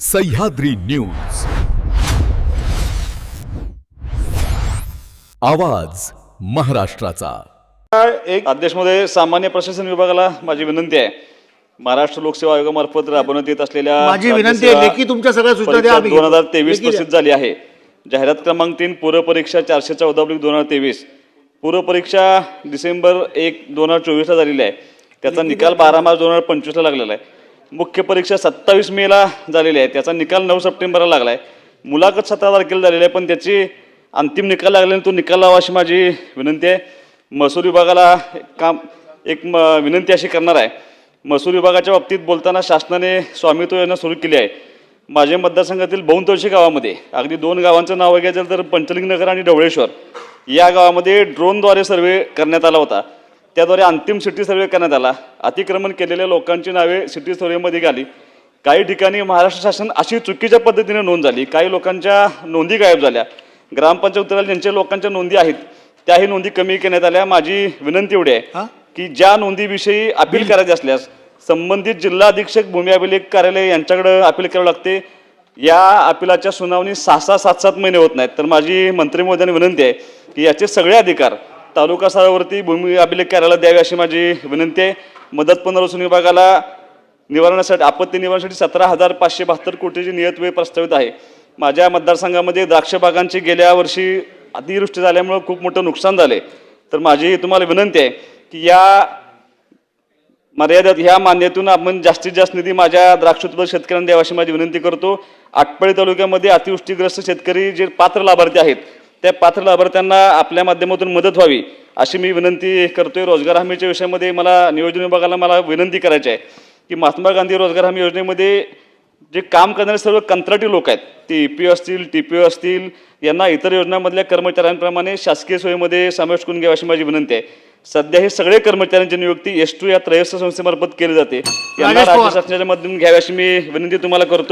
Sahyadri news आवाज महाराष्ट्राचा। एक अध्यक्षमध्ये सामान्य प्रशासन विभागाला माझी विनंती आहे, महाराष्ट्र लोकसेवा आयोगामार्फत राबवण्यात येत असलेल्या माझी विनंती आहे, लेखी तुमच्या सगळ्या सूचना द्या। 2023 प्रसिद्ध झाली आहे। जाहिरात क्रमांक 3 पूर्व परीक्षा 414/2023 पूर्व परीक्षा डिसेंबर 1, 2024 ला झालेली आहे। त्याचा निकाल 12 मार्च 2025 ला लागलेला आहे। मुख्य परीक्षा 27 मे ला झालेली आहे, त्याचा निकाल 9 सप्टेंबरला लागला आहे। मुलाखत 17 तारखेला झालेली आहे, पण त्याची अंतिम निकाल लागल्याने तो निकाल लावा अशी माझी विनंती आहे। महसूल विभागाला विनंती अशी करणार आहे, महसूल विभागाच्या बाबतीत बोलताना शासनाने स्वामित्व योजना सुरू केली आहे। माझ्या मतदारसंघातील बहुतांशी गावामध्ये अगदी 2 गावांचं नाव घ्यायचं तर पंचलिंग नगर आणि ढवळेश्वर या गावामध्ये ड्रोनद्वारे सर्वे करण्यात आला होता। त्याद्वारे अंतिम सिटी सर्वे करण्यात आला। अतिक्रमण केलेल्या लोकांची नावे सिटी सर्वेमध्ये आली। काही ठिकाणी महाराष्ट्र शासन अशी चुकीच्या पद्धतीने नोंद झाली, काही लोकांच्या नोंदी गायब झाल्या। ग्रामपंचायतीला ज्यांच्या लोकांच्या नोंदी आहेत त्याही नोंदी कमी करण्यात आल्या। माझी विनंती एवढी आहे की ज्या नोंदीविषयी अपील करायची असल्यास संबंधित जिल्हा अधीक्षक भूमी अभिलेख कार्यालय यांच्याकडे अपील करावं लागते। या अपिलाच्या सुनावणी 6-6, 7-7 महिने होत नाहीत। तर माझी मंत्री महोदयांना विनंती आहे की याचे सगळे अधिकार तालुका स्तरावरती भूमी अभिलेख कार्यालयाला द्यावे अशी माझी विनंती आहे। मदत पुनर्वसन विभागाला निवारणासाठी आपत्ती निवारणासाठी 17,572 कोटीची नियत वेळ प्रस्तावित आहे। माझ्या मतदारसंघामध्ये द्राक्ष बागांची गेल्या वर्षी अतिवृष्टी झाल्यामुळे खूप मोठं नुकसान झाले। तर माझी तुम्हाला विनंती आहे की या मर्यादेत ह्या मान्यतेतून आपण जास्तीत जास्त निधी माझ्या द्राक्ष उत्पादक शेतकऱ्यांना द्यावा अशी माझी विनंती करतो। आटपाडी तालुक्यामध्ये अतिवृष्टीग्रस्त शेतकरी जे पात्र लाभार्थी आहेत त्या पात्र लाभार्थ्यांना आपल्या माध्यमातून मदत व्हावी अशी मी विनंती करतोय। रोजगार हमीच्या विषयामध्ये मला नियोजन विभागाला विनंती करायची आहे की महात्मा गांधी रोजगार हमी योजनेमध्ये जे काम करणारे सर्व कंत्राटी लोक आहेत, ते EPO असतील, TPO असतील, यांना इतर योजनांमधल्या कर्मचाऱ्यांप्रमाणे शासकीय सोयीमध्ये समावेश करून घ्यावा अशी माझी विनंती आहे। सध्या हे सगळे कर्मचाऱ्यांची नियुक्ती S2 या त्रयस्थ संस्थेमार्फत केली जाते, यांना राज्य शासनाच्या माध्यमातून घ्यावी अशी मी विनंती तुम्हाला करतो।